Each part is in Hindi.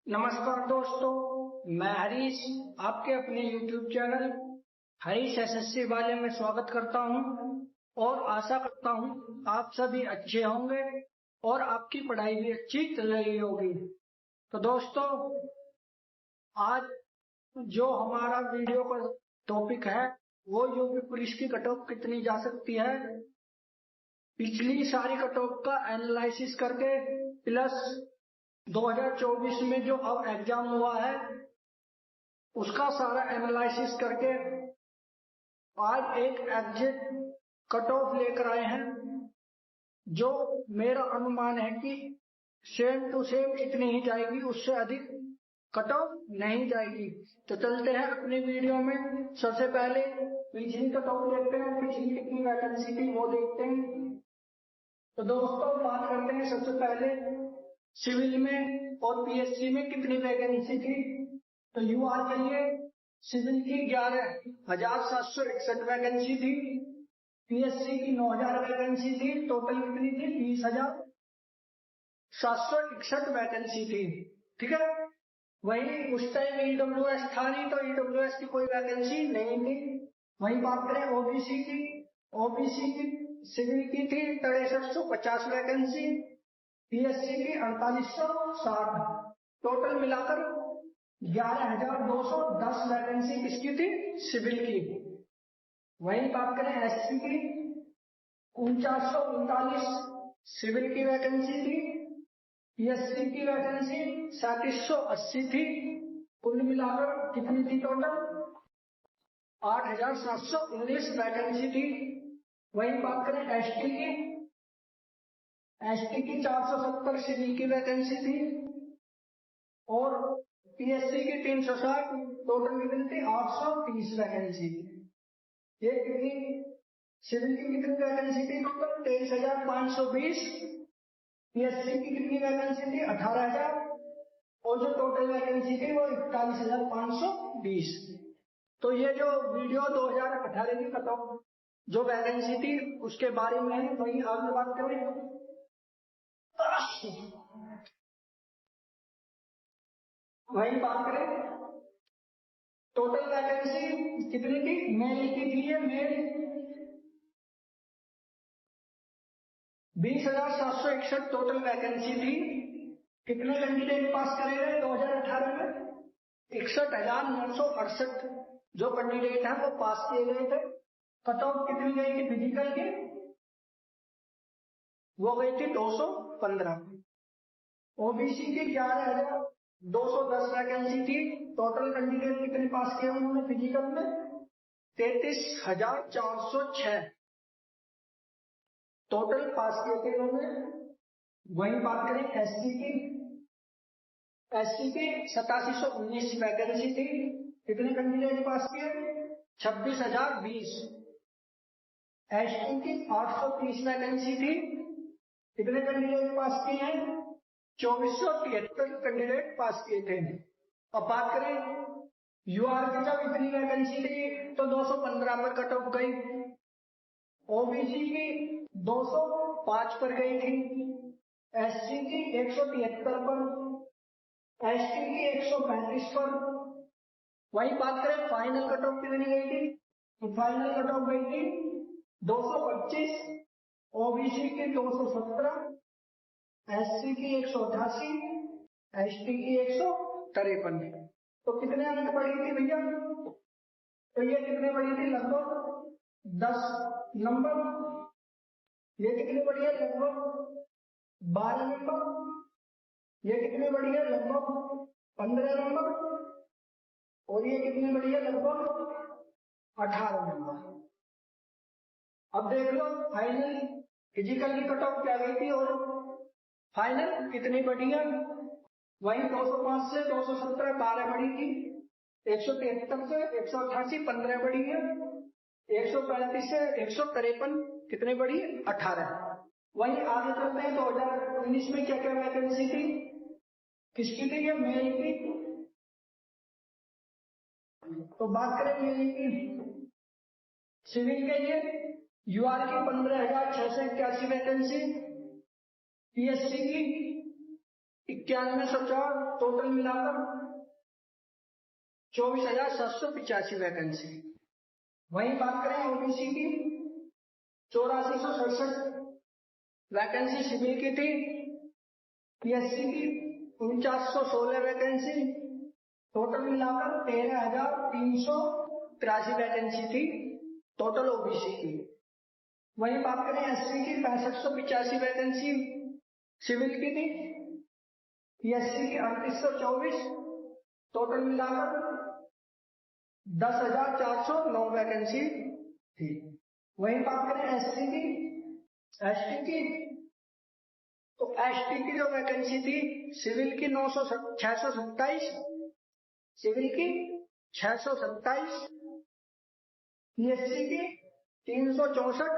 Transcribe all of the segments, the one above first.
नमस्कार दोस्तों, मैं हरीश आपके अपने YouTube चैनल हरीश एसएससी वाले में स्वागत करता हूं और आशा करता हूं आप सभी अच्छे होंगे और आपकी पढ़ाई भी अच्छी चल रही होगी। तो दोस्तों, आज जो हमारा वीडियो का टॉपिक है वो यूपी पुलिस की कट ऑफ कितनी जा सकती है, पिछली सारी कट ऑफ का एनालिसिस करके प्लस 2024 में जो अब एग्जाम हुआ है उसका सारा एनालिसिस करके आज एक एग्जैक्ट कट ऑफ लेकर आए हैं, जो मेरा अनुमान है कि सेम टू सेम इतनी ही जाएगी, उससे अधिक कट ऑफ नहीं जाएगी। तो चलते हैं अपनी वीडियो में। सबसे पहले पिछली कट ऑफ देखते हैं, पिछली कितनी वैकेंसी थी वो देखते हैं। तो दोस्तों, बात करते हैं सबसे पहले सिविल में और पीएससी में कितनी वैकेंसी थी। तो यूआर के लिए सिविल की 11,761 वैकेंसी थी, पीएससी की 9,000 वैकेंसी थी, टोटल कितनी थी 20,761 वैकेंसी थी। ठीक है, वही उस टाइम ईडब्ल्यूएस था नहीं, तो ईडब्ल्यूएस की कोई वैकेंसी नहीं थी। वही बात करें ओबीसी की, ओबीसी की सिविल की थी 6350 वैकेंसी, पीएससी की 4860, टोटल मिलाकर 11,210 वैकेंसी किसकी थी, सिविल की। वही बात करें एससी की 4939 सिविल की वैकेंसी थी, पीएससी की वैकेंसी 3780 थी, कुल मिलाकर कितनी थी टोटल 8,719 वैकेंसी थी। वही बात करें एसटी की 470 सिविल की वैकेंसी थी और पीएससी की 360, टोटल कितनी थी 830 वैकेंसी। ये कितनी सिविल की कितनी वैकेंसी थी टोटल 23,520, पीएससी की कितनी वैकेंसी थी 18,000 और जो टोटल वैकेंसी थी वो 41,520। तो ये जो वीडियो 2018 की कट ऑफ जो वैकेंसी थी उसके बारे में है। वही आगे बात करें, वही बात करें टोटल वैकेंसी कितनी थी, मेल की थी, ये मेल 20,761 टोटल वैकेंसी थी। कितने कैंडिडेट पास करे गए 2018 में, 61,968 जो कैंडिडेट है वो पास किए गए थे। कट ऑफ कितनी गई थी फिजिकल की, वो गई थी 215। ओबीसी की 11,210 वैकेंसी थी, टोटल कैंडिडेट कितने पास किए उन्होंने फिजिकल में 33,406 टोटल पास किए थे उन्होंने। वही बात करें एससी की 8719 वैकेंसी थी, कितने कैंडिडेट पास किए 26,020। एसटी की 830 वैकेंसी थी, कितने कैंडिडेट पास किए हैं 2473 कैंडिडेट पास किए थे। अब बात करें यूआर की, जब इतनी वैकेंसी थी तो 215 पर कट ऑफ गई, ओबीसी की 205 पर गई थी, एससी की 173 पर, एसटी की 135 पर। वही बात करें फाइनल कट ऑफ कितनी गई थी, तो फाइनल कट ऑफ गई थी 225, ओबीसी की 217, एससी की 188, एसटी की 153। तो कितने अंक बढ़ी थी भैया, तो ये कितने बढ़ी थी लगभग 10 नंबर, ये कितनी बढ़ी है लगभग 12 नंबर, ये कितनी बढ़ी है लगभग 15 नंबर और ये कितनी बढ़ी है लगभग 18 नंबर। अब देख लो फाइनल फिजिकल की कट ऑफ क्या गई थी और फाइनल कितनी बढ़ी है। वही 205 से 217 12 बढ़ी थी, 173 से 188 15 बढ़ी है, 135 से 153 कितने बढ़ी 18। वही आगे चलते हैं 2019 में क्या क्या वैकेंसी थी, किसकी थी, ये मेल की। तो बात करें मेल की, सिविल के लिए यूआर की 15,681 वैकेंसी, पीएससी की 9104 टोटल मिलाकर 24,785 वैकेंसी। वहीं बात करें ओबीसी की 8467 वैकेंसी सिविल की थी। पीएससी की 4916 वैकेंसी, टोटल मिलाकर 13,383 वैकेंसी थी टोटल ओबीसी की। वहीं बात करें एससी की 6585 वैकेंसी सिविल की थी। पीएससी की 3824, टोटल मिलाकर 10,409 वैकेंसी थी। वहीं बात करें एससी की, एसटी की, तो एसटी की जो वैकेंसी थी सिविल की 627, सिविल की 627, पीएससी की 364,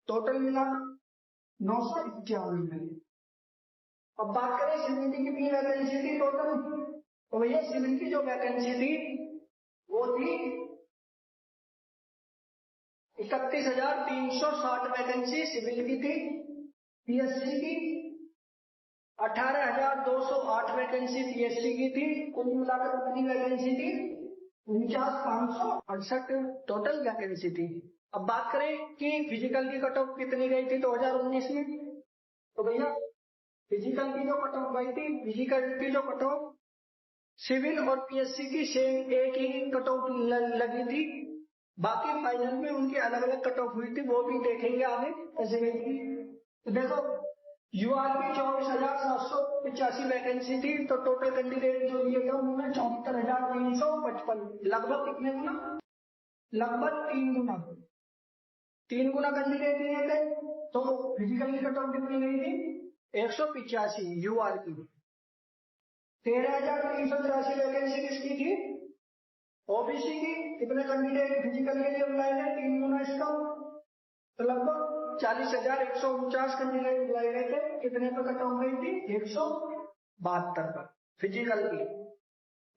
टोटल मिलाकर 951। अब बात करें सिविल की कितनी वैकेंसी थी टोटल, तो भैया सिविल की जो वैकेंसी थी वो थी 31,360 वैकेंसी सिविल की थी। पीएससी की 18,208 वैकेंसी पीएससी की थी। कुल मिलाकर कितनी वैकेंसी थी? 49,568 टोटल वैकेंसी थी। अब बात करें कि फिजिकल की कट ऑफ कितनी गई थी 2019 में, तो भैया फिजिकल की जो कट ऑफ गई थी, फिजिकल की जो कट ऑफ सिविल और पीएससी की सेम एक ही कट ऑफ लगी थी। बाकी फाइनल में उनकी अलग अलग कट ऑफ हुई थी, वो भी देखेंगे आगे कैसे गई थी। तो देखो यूआर की 24,785 वैकेंसी थी, तो टोटल कैंडिडेट जो लिए थे उन्होंने 74,355, लगभग कितने गुना? लगभग 3 गुना कैंडिडेट लिए थे। तो फिजिकल की कट ऑफ कितनी गई थी? 185 यूआर की। 13,383 वैकेंसी किसकी थी? ओबीसी की। कितने कैंडिडेट फिजिकल के लिए बुलाए गए? 3 गुना इसका, तो लगभग 40,149 कैंडिडेट बुलाए गए थे। कितने पर कट ऑफ गई थी? 172 पर फिजिकल की।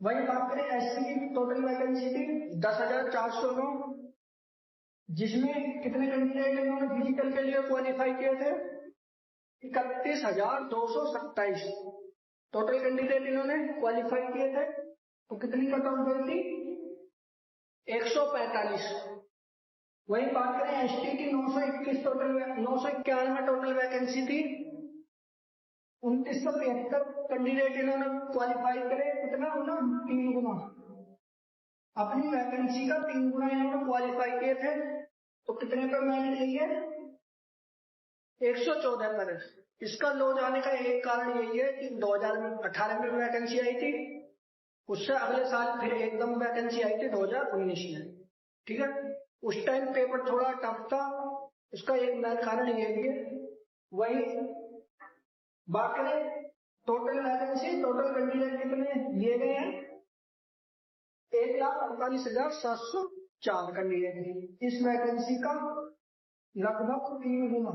वही बात करें एससी की टोटल वैकेंसी थी 10,409, जिसमें कितने कैंडिडेट इन्होंने फिजिकल के लिए क्वालिफाई किए थे? 31,227 टोटल कैंडिडेट इन्होंने क्वालिफाई किए थे। तो कितनी कट ऑफ गई थी? 145। वही बात करें एसटी की 921 टोटल, 991 टोटल वैकेंसी थी। 2973 कैंडिडेट इन्होंने क्वालिफाई करे। कितना गुना? 3 गुना। अपनी वैकेंसी का 3 गुना इन्होंने क्वालिफाई किए थे। तो कितने पर मेरिट लिए? 114 पर। इसका लो जाने का एक कारण यही है कि 2018 में वैकेंसी आई थी, उससे अगले साल फिर एकदम वैकेंसी आई थी 2019 में। ठीक है, उस टाइम पेपर थोड़ा टफ था, उसका एक मेन कारण ये भी है। वही बात करें टोटल वैकेंसी, टोटल कैंडिडेट कितने लिए गए हैं? 1,48,704 कैंडिडेट। इस वैकेंसी का लगभग 3 गुना,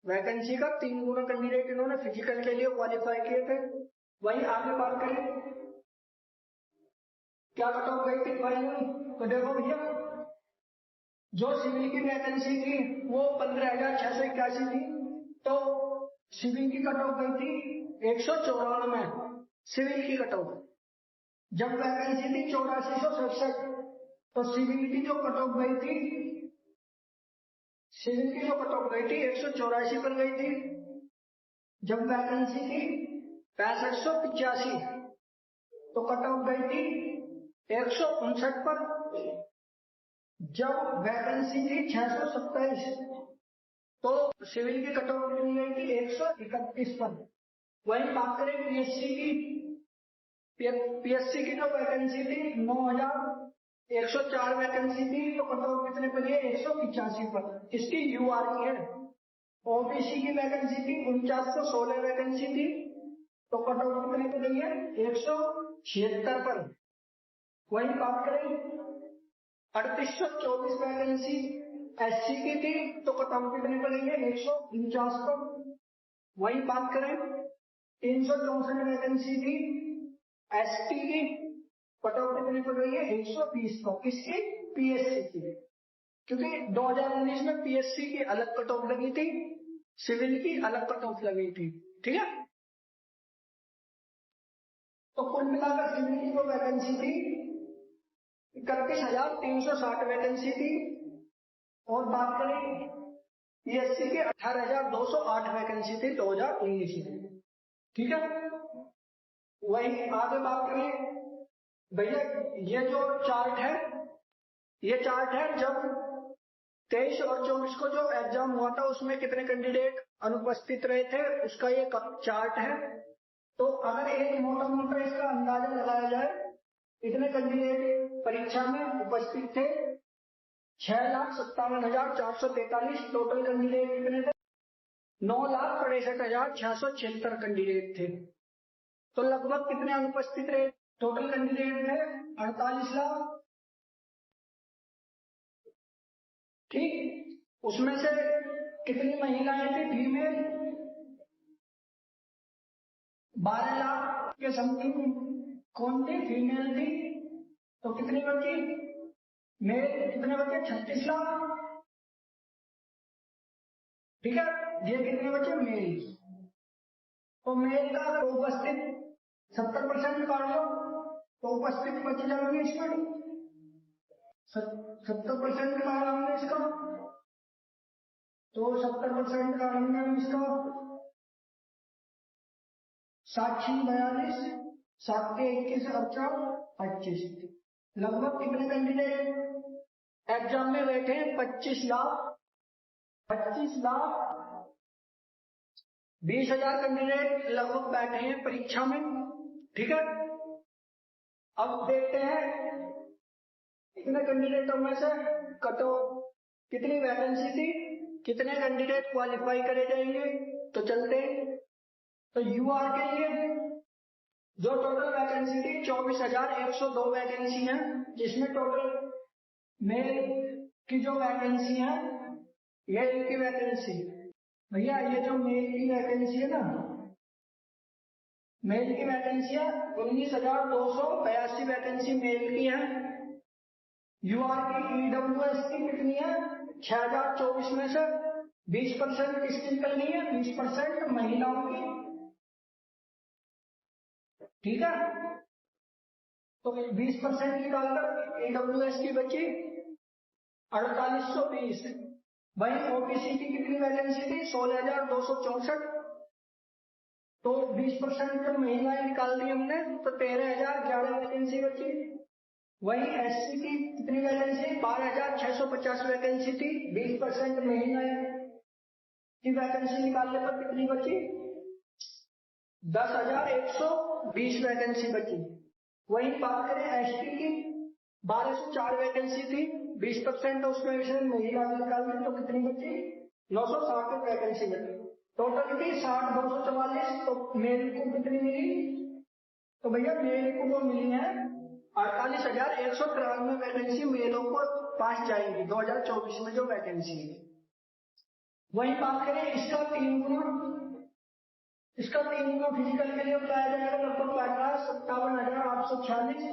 वैकेंसी का 3 गुना कैंडिडेट इन्होंने फिजिकल के लिए क्वालिफाई किए थे। वही आगे बात करें क्या कट ऑफ गई थी फाइनल, तो देखो भैया जो सिविल की वैकेंसी थी वो 15,681 थी। तो सिविल की कट ऑफ गई थी 194 सिविल की कट ऑफ। जब वैकेंसी थी 8467, तो सिविल की जो कट ऑफ गई थी, सिविल की जो कट ऑफ गई थी 184 पर गई थी। जब वैकेंसी थी 6585, तो कट ऑफ गई थी 159 पर। जब वैकेंसी थी 627, तो सिविल की कट ऑफ कितनी गई थी? 131 पर। वही बात करें पीएससी की, पीएससी की जो वैकेंसी थी 9,104 वैकेंसी थी, तो कट ऑफ कितने पर है? 185 पर। इसकी यूआर की है। ओबीसी की वैकेंसी थी 4916 वैकेंसी थी, तो कट ऑफ कितने पर गई है? 176 पर। वही बात करें 3824 वैकेंसी एससी की थी, तो कट ऑफ कितने पर गई है? 149 पर। वही बात करें 364 वैकेंसी थी एसटी की, कट ऑफ कितने पर गई है? 120 पर। किसकी? पीएससी की। क्योंकि 2019 में पीएससी की अलग कट ऑफ लगी थी, सिविल की अलग कट ऑफ लगी थी। ठीक है। तो कुल मिलाकर सिविल की जो वैकेंसी थी 31,360 वैकेंसी थी, और बात करें ESC की 18,208 वैकेंसी थी 2019 में। ठीक है, वही आगे बात करें भैया, ये जो चार्ट है, ये चार्ट है जब 23 और 24 को जो एग्जाम हुआ था उसमें कितने कैंडिडेट अनुपस्थित रहे थे, उसका ये चार्ट है। तो अगर एक मोटा मोटा इसका अंदाजा लगाया जाए, इतने कैंडिडेट परीक्षा में उपस्थित थे, 6,57,443 टोटल कैंडिडेट कितने थे, 9,63,676 कैंडिडेट थे। तो लगभग कितने अनुपस्थित रहे, टोटल कैंडिडेट थे 48 लाख। ठीक, उसमें से कितनी महिलाएं थी, फीमेल 12 लाख के समथिंग कौन थी, फीमेल थी। तो कितनी बची, मेल कितने बचे, 36 लाख। ठीक है, ये कितने बचे, मेल। तो मेल का तो उपस्थित 70% काट लो, तो उपस्थित बच जाएंगे इसमें 70% काटेंगे इसका, तो 70% काटेंगे हम इसका, 7,42, 7 के 21, 25, लगभग कितने कैंडिडेट एग्जाम में बैठे हैं, 25 लाख 20,000 कैंडिडेट लगभग बैठे हैं परीक्षा में। ठीक है, अब देखते हैं इतने कैंडिडेटों में से कट ऑफ कितनी वैकेंसी थी, कितने कैंडिडेट क्वालिफाई करे जाएंगे। तो चलते हैं, तो यूआर के लिए जो टोटल वैकेंसी थी 24,102 वैकेंसी है, जिसमें टोटल मेल की जो वैकेंसी है, मेल की वैकेंसी भैया, ये जो मेल की वैकेंसी है ना, मेल की वैकेंसी है 19,282 वैकेंसी मेल की है। यूआर की ईडब्ल्यूएस की कितनी है, 6,024 में से 20% किसकी निकलनी है, 20% महिलाओं की। ठीक है, तो 20% निकालकर ईडब्ल्यूएस की बची 4,820। वही ओबीसी की कितनी वैकेंसी थी, 16,264। तो 20% जब महिलाएं निकाल दी हमने तो 13,011 वैकेंसी बची। वही एससी की कितनी वैकेंसी, 12,650 वैकेंसी थी, 20% महिलाएं की वैकेंसी निकालने पर कितनी बची, 10,120 वैकेंसी बची। वही बात करें एसटी की, 1,204 वैकेंसी थी, 20% उसमें से महिला निकाल दी तो कितनी बची, 960 वैकेंसी बची। टोटल की 60,244। तो मेल को कितनी मिली, तो भैया मेल को मिली है 48,193 वैकेंसी मेलों को पास जाएंगी 2024 में जो वैकेंसी है। वही बात करें इसका 3 गुना फिजिकल के लिए बताया जाएगा, लगभग बैठ रहा है 57,846।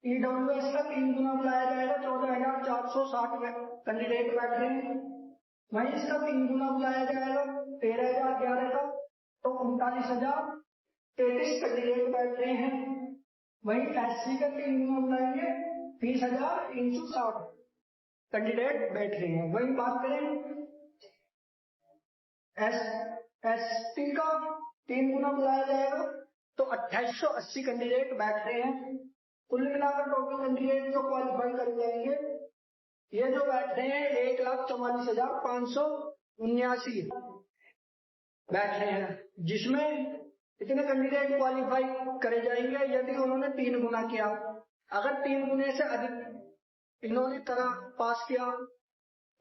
ईडब्ल्यूएस का 3 गुना बुलाया जाएगा, 14,460 कैंडिडेट बैठ रहे हैं। वहीं इसका 3 गुना बुलाया जाएगा 13,011 का, तो 39,033 कैंडिडेट बैठ रहे हैं। वहीं एससी का 3 गुना बुलाएंगे 30,360 कैंडिडेट बैठ रहे हैं। वहीं बात करें एसटी का 3 गुना बुलाया जाएगा तो 2,880 कैंडिडेट बैठ रहे हैं। कुल मिलाकर टोटल कैंडिडेट जो क्वालिफाई कर जाएंगे, ये जो बैठ रहे हैं 1,44,579 बैठ रहे हैं, जिसमें इतने कैंडिडेट क्वालिफाई करे जाएंगे यदि उन्होंने 3 गुना किया। अगर 3 गुने से अधिक इन्होंने तरह पास किया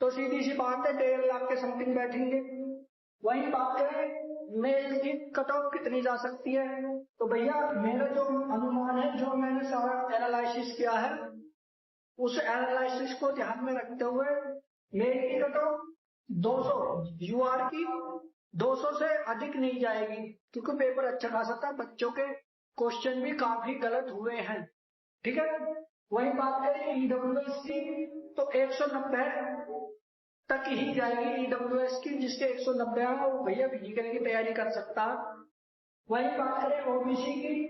तो सीधी सी बात है 1.5 लाख के समथिंग बैठेंगे। वही बात करें मेल की कट ऑफ कितनी जा सकती है, तो भैया मेरा जो अनुमान है, जो मैंने सारा एनालिसिस किया है, उस एनालिसिस को ध्यान में रखते हुए मेल की कट ऑफ 200, यूआर की 200 से अधिक नहीं जाएगी, क्योंकि पेपर अच्छा खासा था, बच्चों के क्वेश्चन भी काफी गलत हुए हैं। ठीक है, वही बात करें ईडब्ल्यूएस की तो 190 तक ही जाएगी ईडब्ल्यूएस की, जिसके 190 है वो भैया फिजिकल की तैयारी कर सकता है। वही बात करें ओबीसी की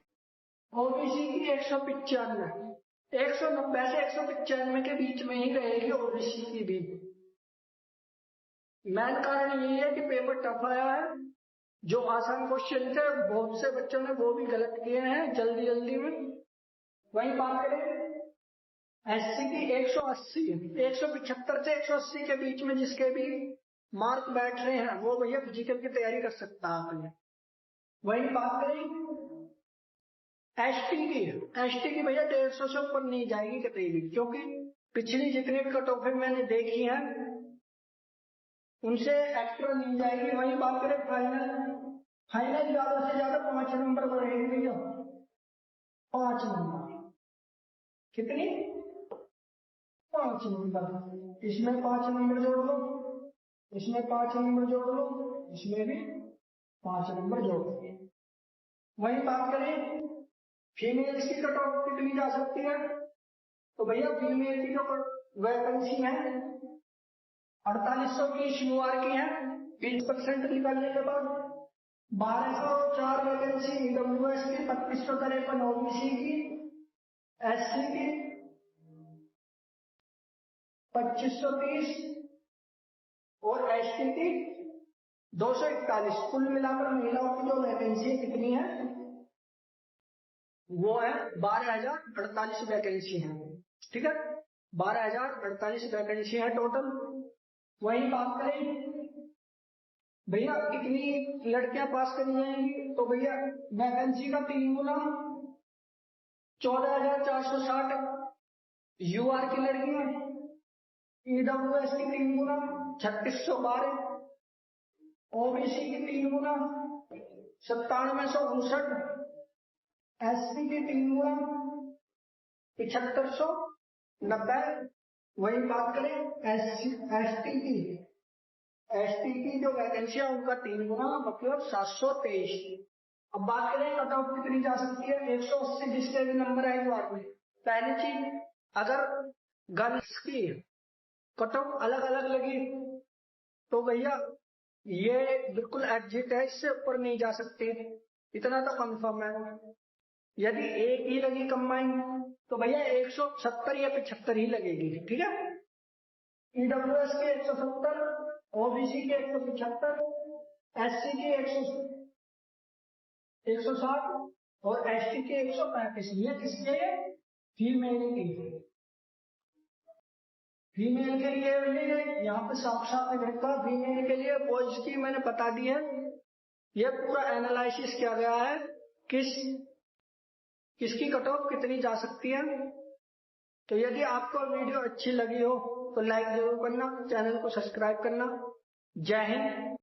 ओबीसी की 195, 190 से 195 के बीच में ही रहेगी ओबीसी की भी। मेन कारण यही है कि पेपर टफ आया है, जो आसान क्वेश्चन थे बहुत से बच्चों ने वो भी गलत किए हैं जल्दी जल्दी में। वही बात करें एससी की 180, 175 से 180 के बीच में जिसके भी मार्क बैठ रहे हैं वो भैया फिजिकल की तैयारी कर सकता है आपने। वही बात करें एसटी की भैया 150 से ऊपर नहीं जाएगी कतई भी, क्योंकि पिछली जितनी भी कट ऑफ मैंने देखी है उनसे एक्स्ट्रा नहीं जाएगी। वही बात करें फाइनल ज्यादा से ज्यादा 5 नंबर बढ़ेंगे भैया, 5 नंबर। कितनी? 5 नंबर। इसमें 5 नंबर जोड़ लो, इसमें 5 नंबर जोड़ लो, इसमें भी 5 नंबर जोड़ लो। वही बात करें फीमेल्स की कट ऑफ कितनी जा सकती है, तो भैया फीमेल की जो वैकेंसी है 4800 की शुरुआत की है, 20% निकालने के बाद 1204 वैकेंसी ईडब्ल्यूएस की, 2553 ओबीसी की, एससी की 2530 और एसटी की 241। कुल मिलाकर महिलाओं की जो वैकेंसी कितनी है वो है 12,048 वैकेंसी है। ठीक है, 12,048 वैकेंसी है टोटल। वही बात करें भैया कितनी लड़कियां पास करी जाएंगी, तो भैया वैकेंसी का 3 गुना 14,460 यूआर की लड़कियां, ईडब्ल्यूएस की 3 गुना 3612, ओबीसी की 3 गुना 9759, एससी की 3 गुना 7590। वही बात करें एसटी की जो वैकेंसी है उनका 3 गुना मतलब 723। अब बात करें कट ऑफ कितनी जा सकती है, 180 जिसके भी नंबर है यूआर में। पहली चीज अगर गर्ल्स की कट ऑफ अलग अलग लगी तो भैया ये बिल्कुल एग्जिट है, इससे ऊपर नहीं जा सकते, इतना तो कंफर्म है। यदि एक ही लगी कंबाइन तो भैया 170 या 75 ही लगेगी। ठीक है, ईडब्ल्यूएस के 170, ओबीसी के 175, एससी के 160 और एसटी के 135। ये किसके फीमेल के लिए यहाँ पे साफ साफ लिखा फीमेल के लिए बॉयज की मैंने बता दी है। ये पूरा एनालिसिस किया गया है किसकी कट ऑफ कितनी जा सकती है। तो यदि आपको वीडियो अच्छी लगी हो तो लाइक जरूर करना, चैनल को सब्सक्राइब करना। जय हिंद।